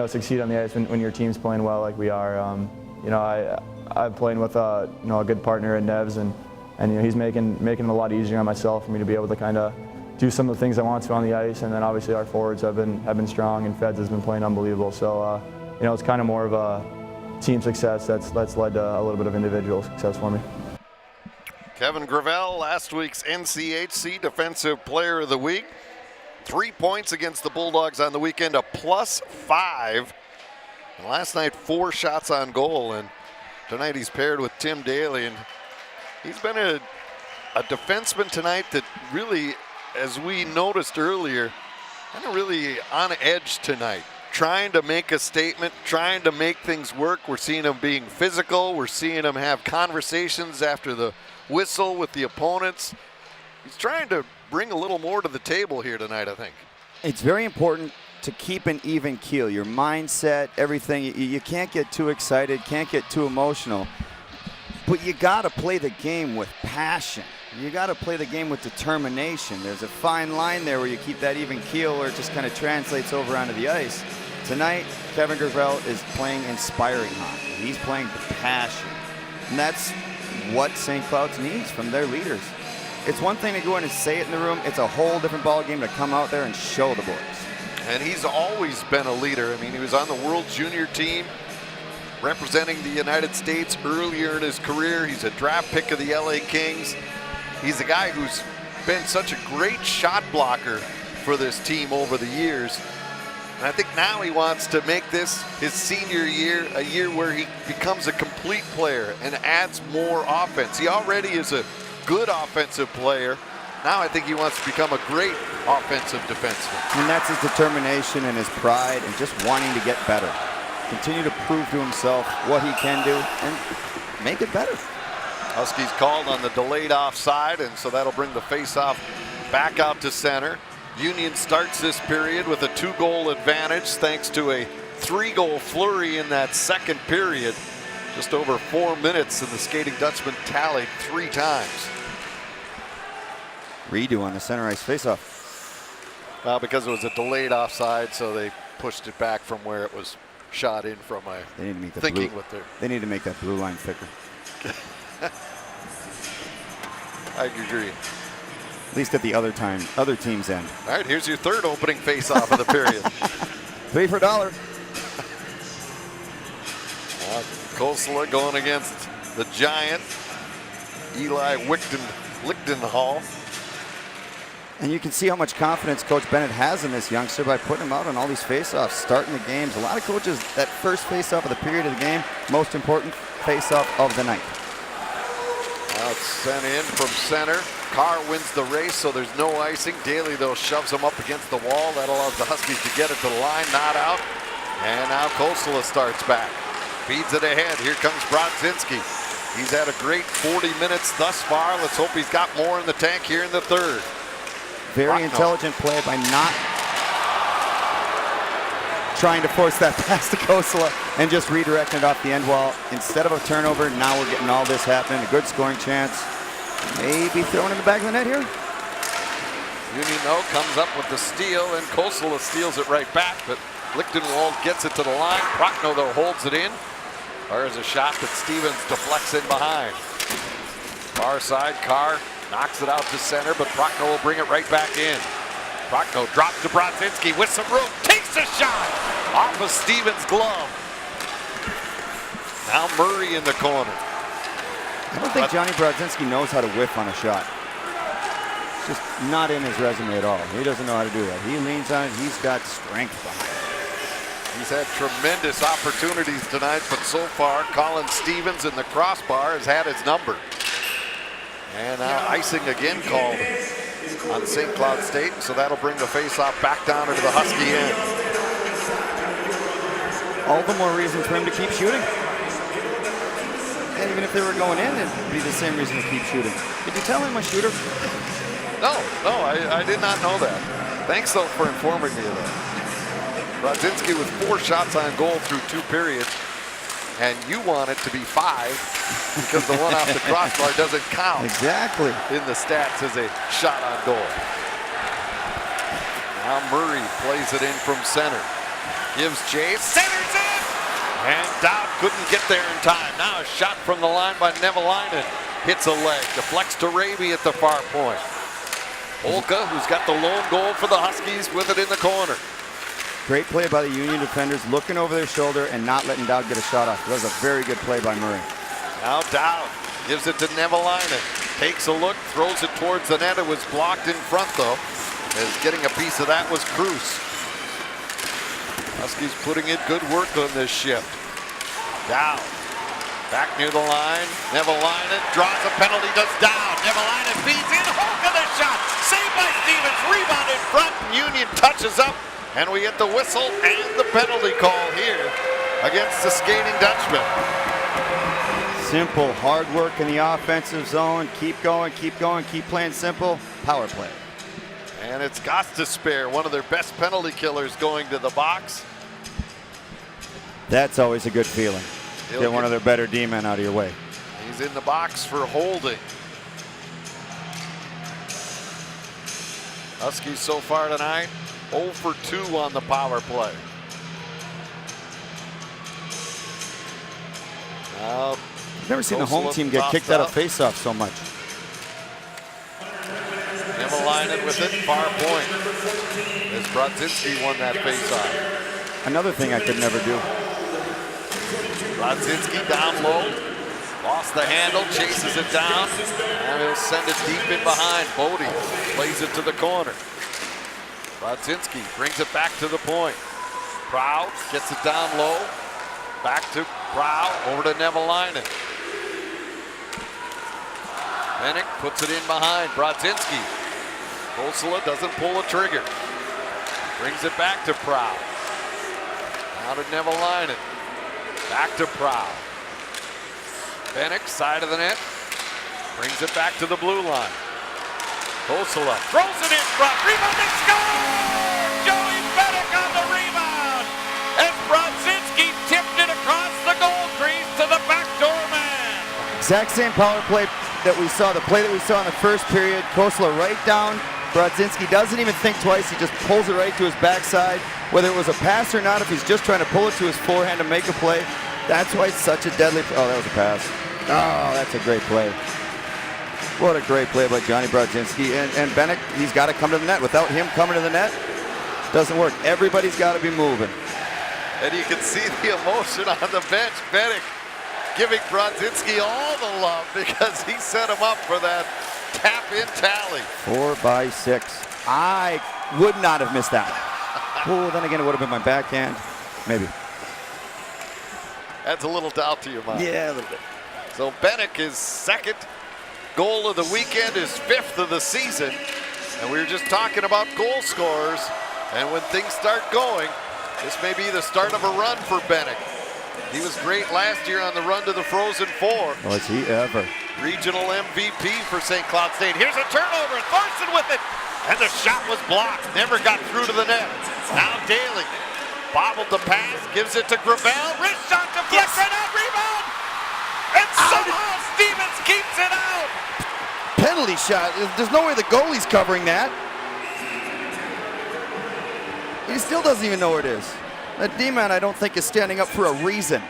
succeed on the ice when your team's playing well like we are. I'm playing with a good partner in Nevs, and he's making it a lot easier on myself for me to be able to kind of do some of the things I want to on the ice. And then obviously our forwards have been strong, and Feds has been playing unbelievable. So it's kind of more of a team success that's led to a little bit of individual success for me. Kevin Gravel, last week's NCHC Defensive Player of the Week. 3 points against the Bulldogs on the weekend, a +5. And last night, 4 shots on goal. And tonight he's paired with Tim Daly. And he's been a defenseman tonight that really, as we noticed earlier, kind of really on edge tonight. Trying to make a statement, trying to make things work. We're seeing him being physical. We're seeing him have conversations after the whistle with the opponents. He's trying to bring a little more to the table here tonight, I think. It's very important to keep an even keel. Your mindset, everything. You can't get too excited, can't get too emotional. But you got to play the game with passion. You got to play the game with determination. There's a fine line there where you keep that even keel or it just kind of translates over onto the ice. Tonight, Kevin Gravel is playing inspiring hockey. He's playing with passion. And that's what St. Cloud's needs from their leaders. It's one thing to go in and say it in the room. It's a whole different ballgame to come out there and show the boys. And he's always been a leader. I mean, he was on the World Junior team representing the United States earlier in his career. He's a draft pick of the LA Kings. He's a guy who's been such a great shot blocker for this team over the years. And I think now he wants to make this his senior year, a year where he becomes a complete player and adds more offense. He already is a good offensive player. Now I think he wants to become a great offensive defenseman. And that's his determination and his pride and just wanting to get better. Continue to prove to himself what he can do and make it better. Huskies called on the delayed offside, and so that'll bring the faceoff back out to center. Union starts this period with a 2-goal advantage thanks to a 3-goal flurry in that second period. Just over 4 minutes, and the Skating Dutchman tallied 3 times. Redo on the center ice faceoff. Well, because it was a delayed offside, so they pushed it back from where it was shot in from. They need to make thinking with their. They need to make that blue line thicker. I agree. At least at the other team's end. All right, here's your third opening face-off of the period. 3 for $1. Kosela going against the giant, Eli Lichtenhall. And you can see how much confidence Coach Bennett has in this youngster by putting him out on all these face-offs, starting the games. A lot of coaches, that first face-off of the period of the game, most important face-off of the night. Now it's sent in from center. Carr wins the race, so there's no icing. Daly, though, shoves him up against the wall. That allows the Huskies to get it to the line, not out. And now Kosela starts back. Feeds it ahead. Here comes Brodzinski. He's had a great 40 minutes thus far. Let's hope he's got more in the tank here in the third. Very intelligent play by not trying to force that pass to Kosela and just redirecting it off the end wall. Instead of a turnover, now we're getting all this happening. A good scoring chance. Maybe thrown in the back of the net here. Union, though, comes up with the steal, and Kosela steals it right back, but Lichtenwald gets it to the line. Prochnow, though, holds it in. There's a shot that Stevens deflects in behind. Far side, Carr knocks it out to center, but Prochnow will bring it right back in. Prochnow drops to Brodzinski with some room, takes a shot off of Stevens' glove. Now Murray in the corner. I don't think Johnny Brodzinski knows how to whiff on a shot. It's just not in his resume at all. He doesn't know how to do that. He leans on it. He's got strength behind it. He's had tremendous opportunities tonight, but so far, Colin Stevens in the crossbar has had his number. And now icing again called on St. Cloud State, so that'll bring the faceoff back down into the Husky end. All the more reason for him to keep shooting. And even if they were going in, it'd be the same reason to keep shooting. Did you tell him a shooter? No, I did not know that. Thanks, though, for informing me of that. Brodzinski with 4 shots on goal through 2 periods, and you want it to be 5 because the one off the crossbar doesn't count. Exactly. In the stats as a shot on goal. Now Murray plays it in from center. Gives chase, centers it! And Dowd couldn't get there in time. Now a shot from the line by Nevalainen. Hits a leg, deflects to Raby at the far point. Olka, who's got the lone goal for the Huskies, with it in the corner. Great play by the Union defenders, looking over their shoulder and not letting Dowd get a shot off. That was a very good play by Murray. Now Dowd gives it to Nevalainen. Takes a look, throws it towards the net. It was blocked in front though, as getting a piece of that was Cruz. Huskies putting in good work on this shift. Dowd, back near the line. Nevalainen draws a penalty, does Dowd. Nevalainen feeds in, Holka the shot. Saved by Stevens, rebound in front. Union touches up, and we get the whistle and the penalty call here against the skating Dutchman. Simple, hard work in the offensive zone. Keep going, keep playing simple. Power play. And it's Gostisbehere, one of their best penalty killers, going to the box. That's always a good feeling. Get one of their better D-men out of your way. He's in the box for holding. Huskies so far tonight, 0 for 2 on the power play. I've never seen the home team get kicked out of faceoff so much. Nevalainen with it, far point. As Brodzinski won that faceoff. Another thing I could never do. Brodzinski down low, lost the handle, chases it down, and he'll send it deep in behind. Bodie plays it to the corner. Brodzinski brings it back to the point. Proud gets it down low, back to Proud, over to Nevalainen. Bennick puts it in behind Brodzinski. Kosela doesn't pull a trigger. Brings it back to Proud. Now to Nevalainen. Back to Proud. Bennick, side of the net. Brings it back to the blue line. Kosela throws it in front. Rebound and score! Joey Bennick on the rebound. As Brodzinski tipped it across the goal crease to the backdoor man. Exact same power play that we saw, the play that we saw in the first period. Kosela right down. Brodzinski doesn't even think twice. He just pulls it right to his backside. Whether it was a pass or not, if he's just trying to pull it to his forehand to make a play, that's why it's such a deadly. Oh, that was a pass. Oh, that's a great play. What a great play by Johnny Brodzinski. And Bennick, he's got to come to the net. Without him coming to the net, doesn't work. Everybody's got to be moving. And you can see the emotion on the bench. Bennick giving Brodzinski all the love because he set him up for that tap-in tally. 4 by 6. I would not have missed that. Oh, then again, it would have been my backhand. Maybe. Adds a little doubt to your mind. Yeah, a little bit. So Bennick, his second goal of the weekend, his 5th of the season. And we were just talking about goal scorers. And when things start going, this may be the start of a run for Bennick. He was great last year on the run to the Frozen Four. Was he ever. Regional MVP for St. Cloud State. Here's a turnover, Thorson with it. And the shot was blocked, never got through to the net. Now Daly bobbled the pass, gives it to Gravel. Wrist shot deflects right out, rebound. And somehow Stevens keeps it out. Penalty shot. There's no way the goalie's covering that. He still doesn't even know where it is. That D-man, I don't think, is standing up for a reason.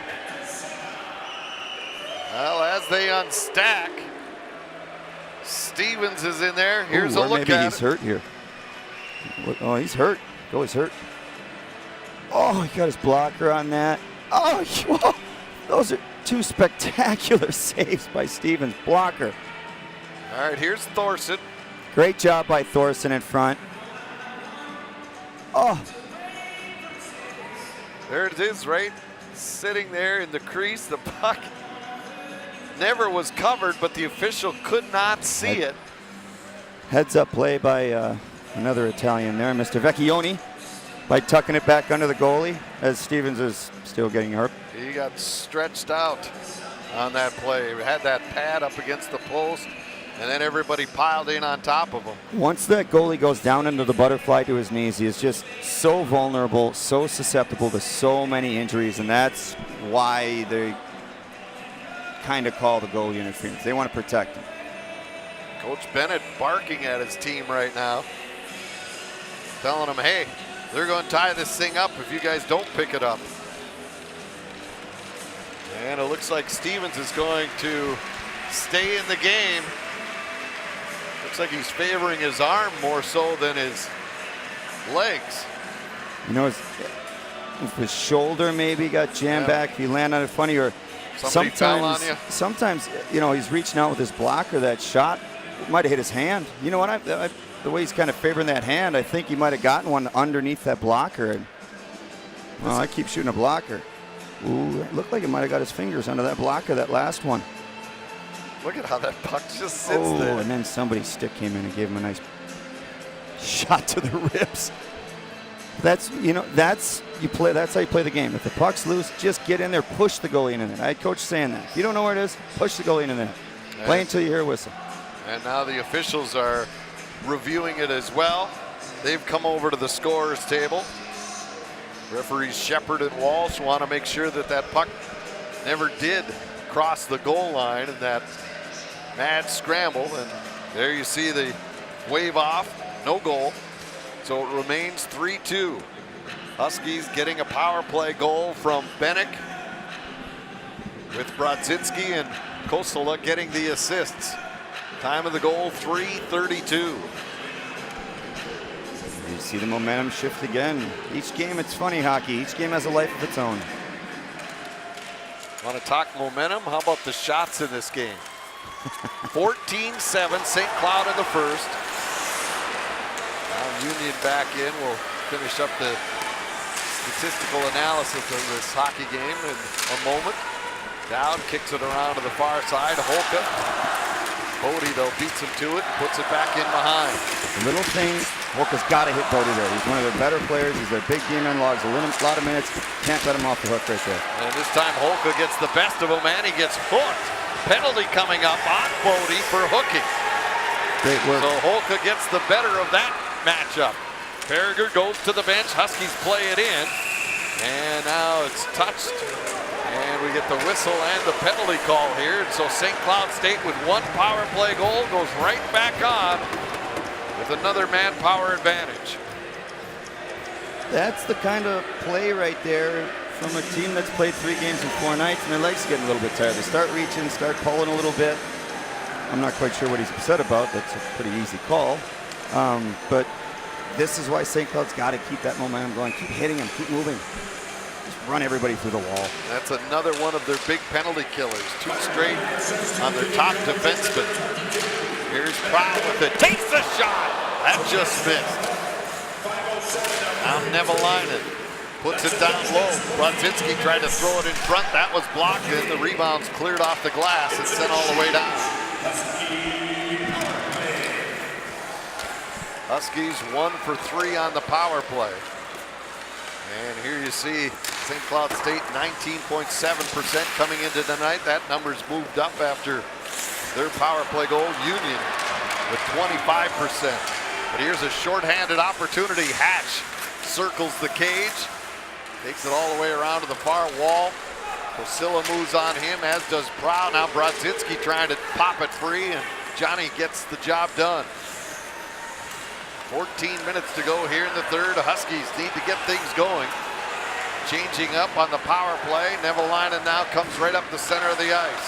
Well, as they unstack, Stevens is in there. Here's a look maybe at he's hurt here. Oh, he's hurt. Goalie's hurt. Oh, he got his blocker on that. Oh, whoa. Those are 2 spectacular saves by Stevens. Blocker. All right, here's Thorson. Great job by Thorson in front. Oh. There it is, right? Sitting there in the crease. The puck never was covered, but the official could not see it. Heads up play by another Italian there, Mr. Vecchioni, by tucking it back under the goalie as Stevens is still getting hurt. He got stretched out on that play. He had that pad up against the post, and then everybody piled in on top of him. Once that goalie goes down into the butterfly to his knees, he is just so vulnerable, so susceptible to so many injuries, and that's why they kind of call the goalie interference. They want to protect him. Coach Bennett barking at his team right now, telling them, hey, They're going to tie this thing up if you guys don't pick it up. And it looks like Stevens is going to stay in the game. Looks like he's favoring his arm more so than his legs. You know, if his shoulder maybe got jammed back, if he landed on it funny, or Somebody fell on you. Sometimes, you know, he's reaching out with his blocker. That shot might have hit his hand. You know what? The way he's kind of favoring that hand, I think he might have gotten one underneath that blocker. And, well, I keep shooting a blocker. Ooh, it looked like it might have got his fingers under that blocker, that last one. Look at how that puck just sits there. And then somebody's stick came in and gave him a nice shot to the ribs. That's how you play the game. If the puck's loose, just get in there, push the goalie in there. I had coach saying that. If you don't know where it is, push the goalie in there. Play until you hear a whistle. And now the officials are reviewing it as well. They've come over to the scorer's table. Referees Shepard and Walsh want to make sure that that puck never did cross the goal line in that mad scramble. And there you see the wave off, no goal. So it remains 3-2. Huskies getting a power play goal from Bennick, with Brodzinski and Kostola getting the assists. Time of the goal, 3:32. You see the momentum shift again. Each game, it's funny, hockey. Each game has a life of its own. Want to talk momentum? How about the shots in this game? 14-7, St. Cloud in the first. Now Union back in. We'll finish up the statistical analysis of this hockey game in a moment. Down, kicks it around to the far side. Holka. Bodie, though, beats him to it, puts it back in behind. The little thing, Holka's got to hit Bodie there. He's one of their better players. He's their big D-man, logs a lot of minutes. Can't let him off the hook right there. And this time Holka gets the best of him, and he gets hooked. Penalty coming up on Bodie for hooking. Great work. So Holka gets the better of that matchup. Farragher goes to the bench. Huskies play it in. And now it's touched. And we get the whistle and the penalty call here. And so St. Cloud State with one power play goal goes right back on with another manpower advantage. That's the kind of play right there from a team that's played 3 games in 4 nights, and their legs are getting a little bit tired. They start reaching, start pulling a little bit. I'm not quite sure what he's upset about. That's a pretty easy call. But this is why St. Cloud's got to keep that momentum going. Keep hitting him, keep moving. Just run everybody through the wall. That's another one of their big penalty killers. 2 straight on their top defenseman. Here's Proud with it. Takes the shot. That just missed. Now Nevalainen puts it down low. Brodzinski tried to throw it in front. That was blocked, and the rebound's cleared off the glass and sent all the way down. Huskies 1 for 3 on the power play. And here you see St. Cloud State 19.7% coming into tonight. That number's moved up after their power play goal. Union with 25%. But here's a shorthanded opportunity. Hatch circles the cage, takes it all the way around to the far wall. Priscilla moves on him, as does Proud. Now Brodzinski trying to pop it free, and Johnny gets the job done. 14 minutes to go here in the third. The Huskies need to get things going. Changing up on the power play. Nevalainen now comes right up the center of the ice.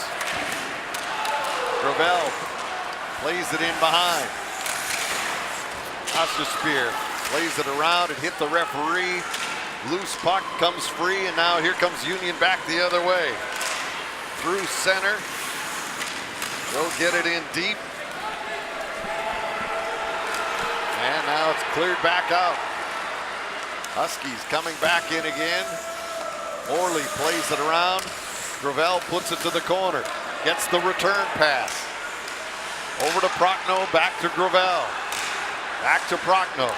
Gravel plays it in behind. Osterspear plays it around. It hit the referee. Loose puck comes free, and now here comes Union back the other way. Through center. They'll get it in deep. And now it's cleared back out. Huskies coming back in again. Morley plays it around. Gravel puts it to the corner. Gets the return pass. Over to Prochnow, back to Gravel. Back to Prochnow.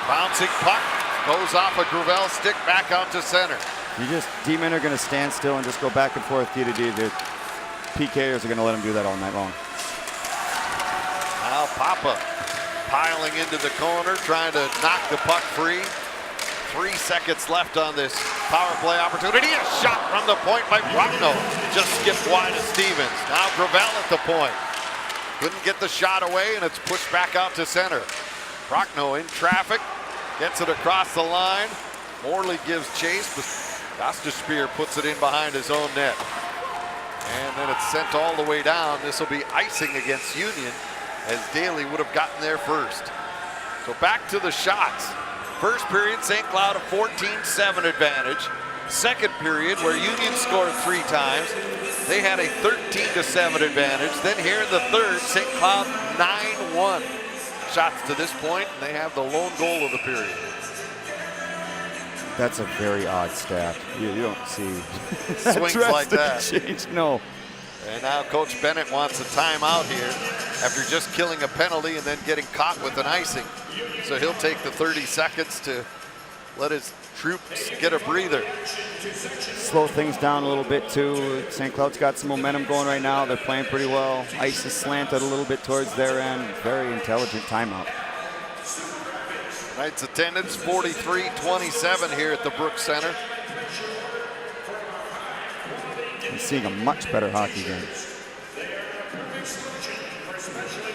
Bouncing puck. Goes off a Gravel stick, back out to center. D-men are going to stand still and just go back and forth D to D. The PKers are going to let them do that all night long. Now Papa piling into the corner, trying to knock the puck free. 3 seconds left on this power play opportunity. A shot from the point by Prochnow. Just skipped wide of Stevens. Now Gravel at the point. Couldn't get the shot away, and it's pushed back out to center. Prochnow in traffic. Gets it across the line. Morley gives chase, but Osterspeer puts it in behind his own net. And then it's sent all the way down. This will be icing against Union, as Daly would have gotten there first. So back to the shots. First period, St. Cloud a 14-7 advantage. Second period, where Union scored 3 times, they had a 13-7 advantage. Then here in the third, St. Cloud 9-1 shots to this point, and they have the lone goal of the period. That's a very odd stat. You don't see Swings like that. Change. No. And now Coach Bennett wants a timeout here after just killing a penalty and then getting caught with an icing. So he'll take the 30 seconds to let his troops get a breather. Slow things down a little bit too. St. Cloud's got some momentum going right now. They're playing pretty well. Ice is slanted a little bit towards their end. Very intelligent timeout. Tonight's attendance 43-27 here at the Brooks Center. I'm seeing a much better hockey game.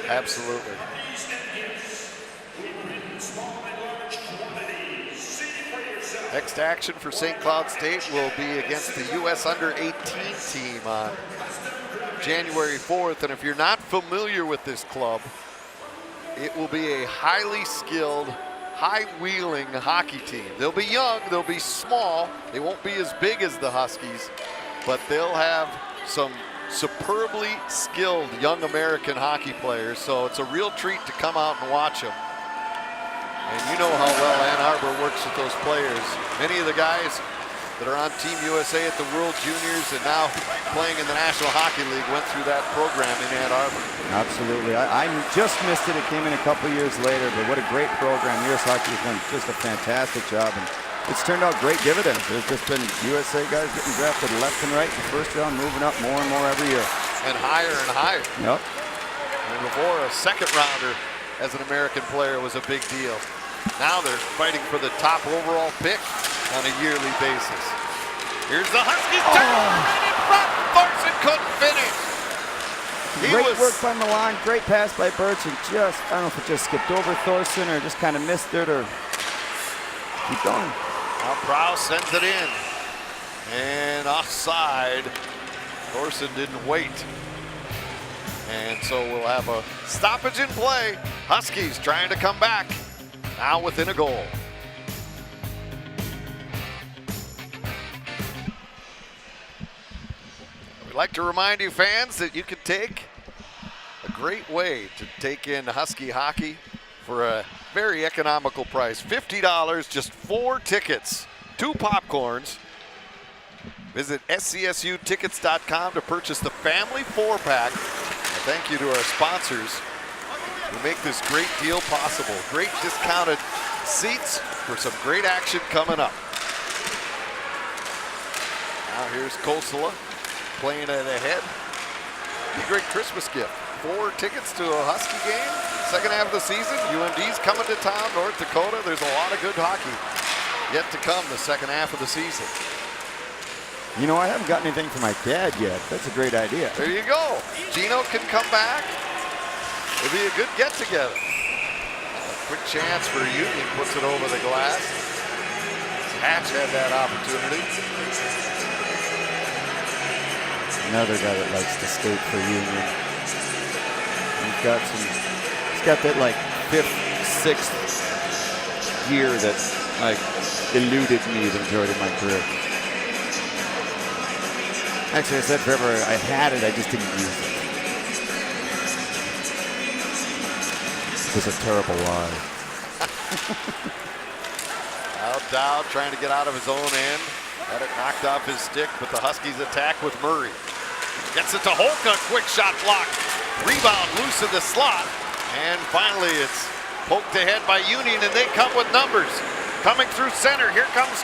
Absolutely. Next action for St. Cloud State will be against the U.S. Under-18 team on January 4th. And if you're not familiar with this club, it will be a highly skilled, high-wheeling hockey team. They'll be young, they'll be small, they won't be as big as the Huskies, but they'll have some superbly skilled young American hockey players, so it's a real treat to come out and watch them. And you know how well Ann Arbor works with those players. Many of the guys that are on Team USA at the World Juniors and now playing in the National Hockey League went through that program in Ann Arbor. Absolutely. I just missed it. It came in a couple years later, but what a great program. U.S. Hockey has done just a fantastic job, and it's turned out great dividends. There's just been USA guys getting drafted left and right in the first round, moving up more and more every year. And higher and higher. Yep. And before, a second rounder as an American player was a big deal. Now they're fighting for the top overall pick on a yearly basis. Here's the Huskies turn right in front. Thorson couldn't finish. Great work by Milan, great pass by Birch, and just, I don't know if it just skipped over Thorson or just kind of missed it or keep going. Now Prowse sends it in. And offside. Thorson didn't wait. And so we'll have a stoppage in play. Huskies trying to come back. Now within a goal. We'd like to remind you fans that you can take a great way to take in Husky hockey for a very economical price. $50, just 4 tickets, 2 popcorns. Visit SCSUtickets.com to purchase the family 4-pack. Thank you to our sponsors who make this great deal possible. Great discounted seats for some great action coming up. Now here's Kosela playing it ahead. Be a great Christmas gift. 4 tickets to a Husky game, second half of the season. UMD's coming to town, North Dakota. There's a lot of good hockey yet to come the second half of the season. You know, I haven't gotten anything for my dad yet. That's a great idea. There you go. Gino can come back. It'll be a good get-together. A quick chance for Union, puts it over the glass. Hatch had that opportunity. Another guy that likes to skate for Union. He's got that like 5th, 6th gear that like eluded me the majority of my career. Actually, I said forever I had it, I just didn't use it. It was a terrible lie. Now Dowd trying to get out of his own end. Had it knocked off his stick, but the Huskies attack with Murray. Gets it to Holka, quick shot block. Rebound loose in the slot. And finally it's poked ahead by Union, and they come with numbers. Coming through center, here comes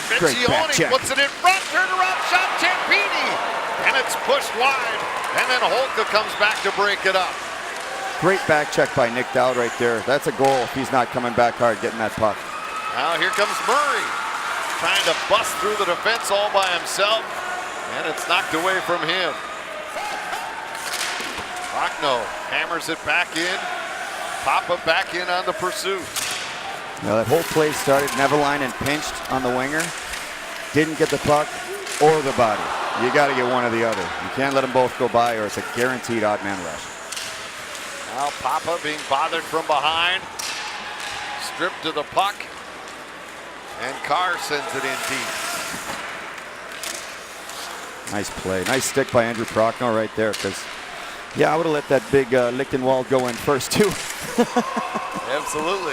Vecchione, puts it in front, turnaround shot, Ciampini. And it's pushed wide, and then Holka comes back to break it up. Great back check by Nick Dowd right there. That's a goal if he's not coming back hard, getting that puck. Now here comes Murray, trying to bust through the defense all by himself, and it's knocked away from him. Rockno hammers it back in. Papa back in on the pursuit. Now that whole play started, Nevalainen pinched on the winger. Didn't get the puck or the body. You got to get one or the other. You can't let them both go by or it's a guaranteed odd man rush. Now Papa being bothered from behind. Stripped to the puck. And Carr sends it in deep. Nice play. Nice stick by Andrew Prochnow right there, because, yeah, I would have let that big Lichtenwald go in first, too. Absolutely.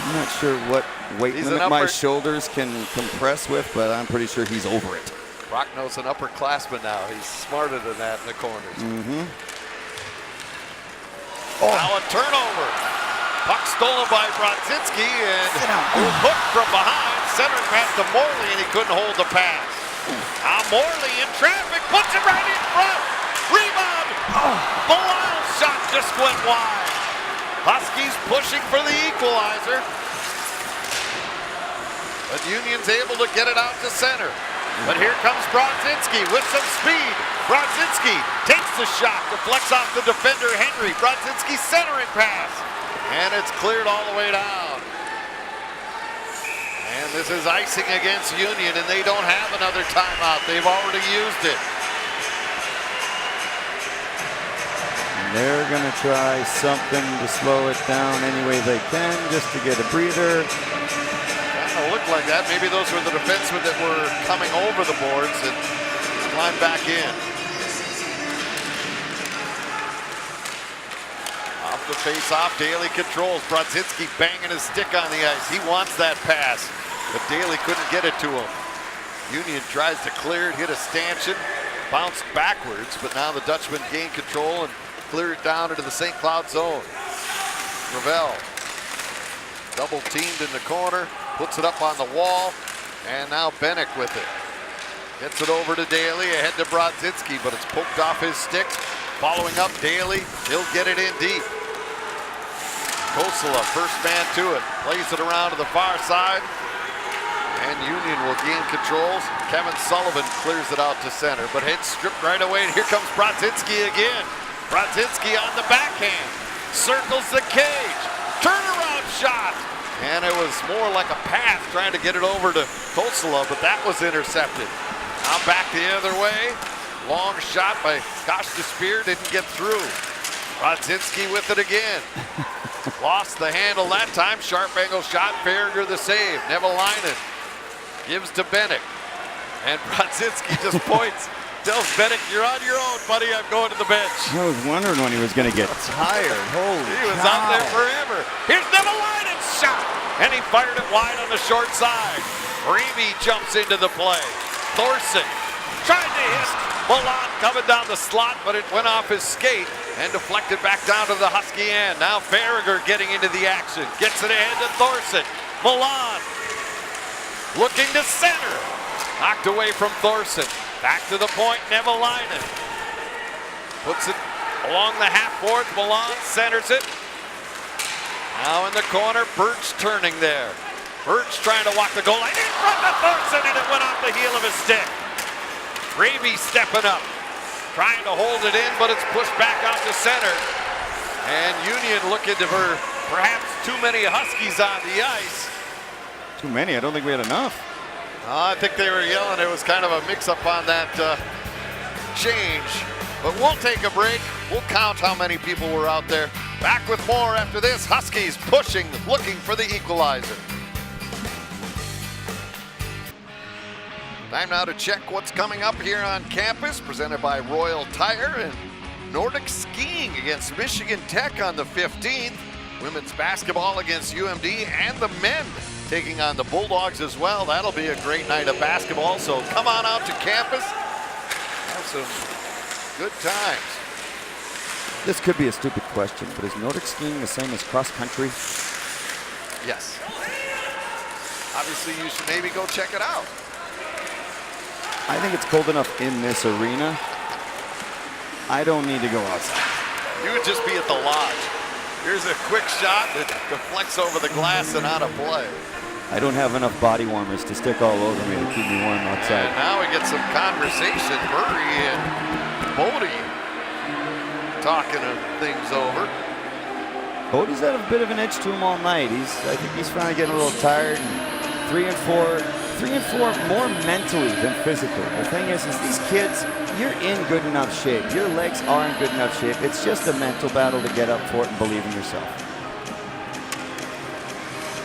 I'm not sure what weight limit my shoulders can compress with, but I'm pretty sure he's over it. Prochno's an upperclassman now. He's smarter than that in the corners. Oh. Now a turnover. Puck stolen by Brodzinski, and hook from behind. Center pass to Morley, and he couldn't hold the pass. Now Morley in traffic, puts it right in front. Rebound. Milan's shot just went wide. Huskies pushing for the equalizer. But Union's able to get it out to center. But here comes Brodzinski with some speed. Brodzinski takes the shot, deflects off the defender Henry. Brodzinski centering pass. And it's cleared all the way down. And this is icing against Union, and they don't have another timeout. They've already used it. And they're going to try something to slow it down any way they can, just to get a breather. Kind of looked like that. Maybe those were the defensemen that were coming over the boards and climbed back in. Off the face-off, Daly controls. Brodzinski banging his stick on the ice. He wants that pass, but Daly couldn't get it to him. Union tries to clear it, hit a stanchion, bounced backwards, but now the Dutchman gained control and cleared it down into the St. Cloud zone. Gravel double teamed in the corner, puts it up on the wall, and now Bennick with it. Gets it over to Daly, ahead to Brodzinski, but it's poked off his stick. Following up Daly, he'll get it in deep. Kosela, first man to it, plays it around to the far side, and Union will gain controls. Kevin Sullivan clears it out to center, but head stripped right away, and here comes Brodzinski again. Brodzinski on the backhand, circles the cage, turnaround shot, and it was more like a pass trying to get it over to Kosela, but that was intercepted. Now back the other way, long shot by Spear, didn't get through. Brodzinski with it again. Lost the handle that time. Sharp angle shot. Farragher the save. Nevalainen gives to Bennick. And Brodzinski just points. Tells Bennick, you're on your own, buddy. I'm going to the bench. I was wondering when he was going to get tired. Holy He was cow. out there forever. Here's Nevalainen's shot. And he fired it wide on the short side. Reamy jumps into the play. Thorson tried to hit. Milan coming down the slot, but it went off his skate and deflected back down to the Husky end. Now Farragher getting into the action. Gets it ahead to Thorson. Milan looking to center. Knocked away from Thorson. Back to the point, Nevalainen. Puts it along the half boards. Milan centers it. Now in the corner, Birch turning there. Birch trying to walk the goal line in front of Thorson, and it went off the heel of his stick. Raby stepping up, trying to hold it in, but it's pushed back out to center. And Union looking for perhaps too many Huskies on the ice. Too many? I don't think we had enough. I think they were yelling. It was kind of a mix-up on that change. But we'll take a break. We'll count how many people were out there. Back with more after this. Huskies pushing, looking for the equalizer. Time now to check what's coming up here on campus, presented by Royal Tire and Nordic Skiing against Michigan Tech on the 15th. Women's basketball against UMD, and the men taking on the Bulldogs as well. That'll be a great night of basketball, so come on out to campus. Have some good times. This could be a stupid question, but is Nordic skiing the same as cross country? Yes. Obviously, you should maybe go check it out. I think it's cold enough in this arena. I don't need to go outside. You would just be at the lodge. Here's a quick shot that deflects over the glass and out of play. I don't have enough body warmers to stick all over me to keep me warm outside. And now we get some conversation. Murray and Bodie talking things over. Bodie's had a bit of an edge to him all night. I think he's finally getting a little tired. And 3 and 4 more mentally than physically. The thing is these kids, you're in good enough shape. Your legs are in good enough shape. It's just a mental battle to get up for it and believe in yourself.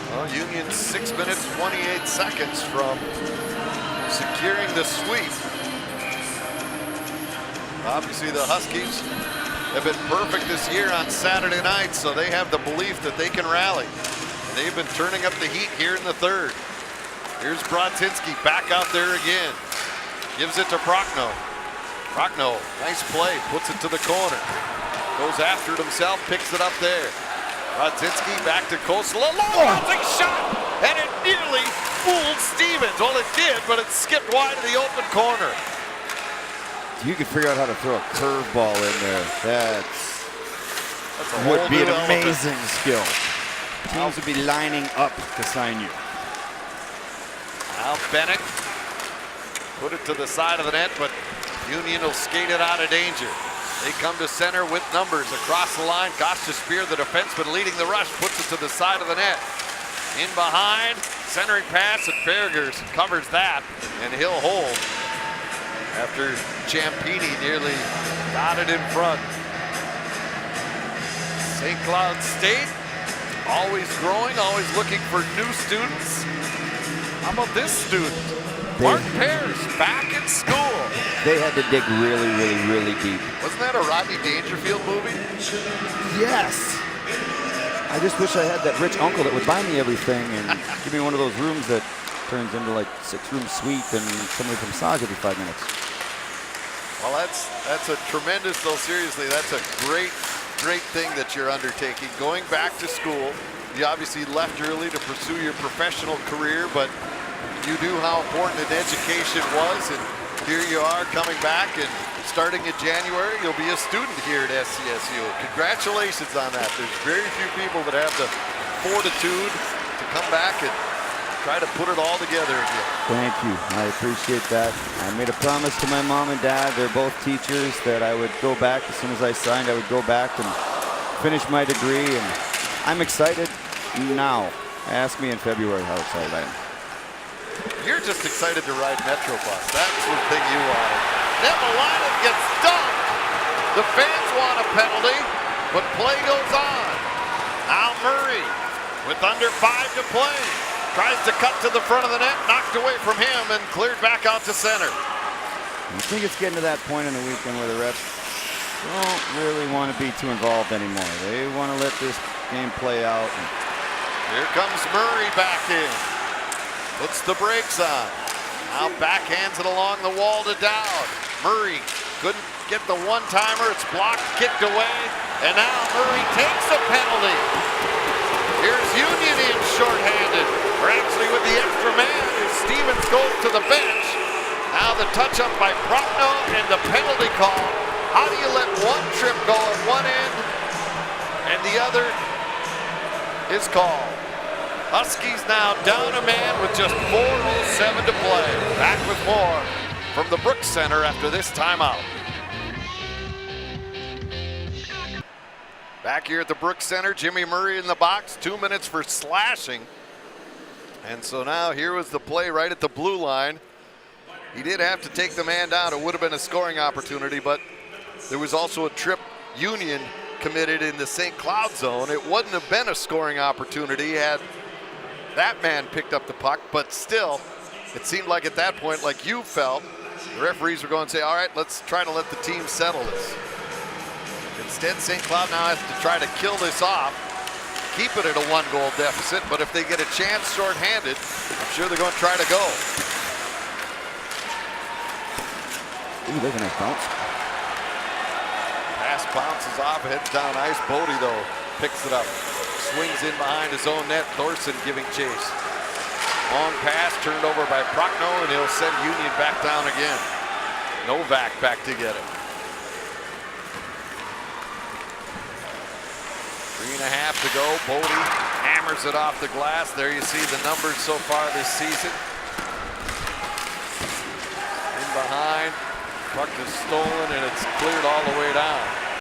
Well, Union 6 minutes, 28 seconds from securing the sweep. Obviously, the Huskies have been perfect this year on Saturday night, so they have the belief that they can rally. And they've been turning up the heat here in the third. Here's Brodzinski back out there again. Gives it to Prochnow. Prochnow, nice play, puts it to the corner. Goes after it himself, picks it up there. Brodzinski back to Kosel. A long bouncing shot, and it nearly fooled Stevens. Well, it did, but it skipped wide of the open corner. You could figure out how to throw a curveball in there. That would be an amazing skill. Teams would be lining up to sign you. Now Bennett put it to the side of the net, but Union will skate it out of danger. They come to center with numbers across the line. Gosta Spear, the defenseman leading the rush, puts it to the side of the net. In behind, centering pass, and Farragher covers that, and he'll hold after Ciampini nearly got it in front. St. Cloud State, always growing, always looking for new students. How about this student? Mark Pears, back in school. They had to dig really, really, really deep. Wasn't that a Rodney Dangerfield movie? Yes. I just wish I had that rich uncle that would buy me everything and give me one of those rooms that turns into like 6-room suite and somebody to massage every 5 minutes. Well, that's a tremendous, though seriously, that's a great thing that you're undertaking. Going back to school, you obviously left early to pursue your professional career, but you knew how important an education was, and here you are coming back, and starting in January, you'll be a student here at SCSU. Congratulations on that. There's very few people that have the fortitude to come back and try to put it all together again. Thank you. I appreciate that. I made a promise to my mom and dad, they're both teachers, that I would go back as soon as I signed. I would go back and finish my degree, and I'm excited now. Ask me in February how excited I am. You're just excited to ride Metrobus. That's the thing you wanted. Nemelina gets dunked. The fans want a penalty, but play goes on. Now Murray with under 5 to play. Tries to cut to the front of the net, knocked away from him and cleared back out to center. I think it's getting to that point in the weekend where the refs don't really want to be too involved anymore. They want to let this game play out. Here comes Murray back in. Puts the brakes on. Now backhands it along the wall to Dowd. Murray couldn't get the one-timer. It's blocked, kicked away, and now Murray takes a penalty. Here's Union in shorthanded, or actually with the extra man as Stevens goes to the bench. Now the touch-up by Prochnow and the penalty call. How do you let one trip go at one end and the other is called? Huskies now down a man with just 4:07 to play. Back with more from the Brooks Center after this timeout. Back here at the Brooks Center, Jimmy Murray in the box, 2 minutes for slashing. And so now here was the play right at the blue line. He did have to take the man down. It would have been a scoring opportunity, but there was also a trip Union committed in the St. Cloud zone. It wouldn't have been a scoring opportunity had that man picked up the puck, but still, it seemed like at that point, like you felt, the referees were going to say, all right, let's try to let the team settle this. Instead, St. Cloud now has to try to kill this off, keep it at a 1-goal deficit, but if they get a chance shorthanded, I'm sure they're going to try to go. Ooh, there's a nice bounce. Pass bounces off, heads down ice. Bodie, though, picks it up. Swings in behind his own net. Thorson giving chase. Long pass turned over by Prochnow, and he'll send Union back down again. Novak back to get it. 3.5 to go. Bodie hammers it off the glass. There you see the numbers so far this season. In behind. Puck is stolen, and it's cleared all the way down.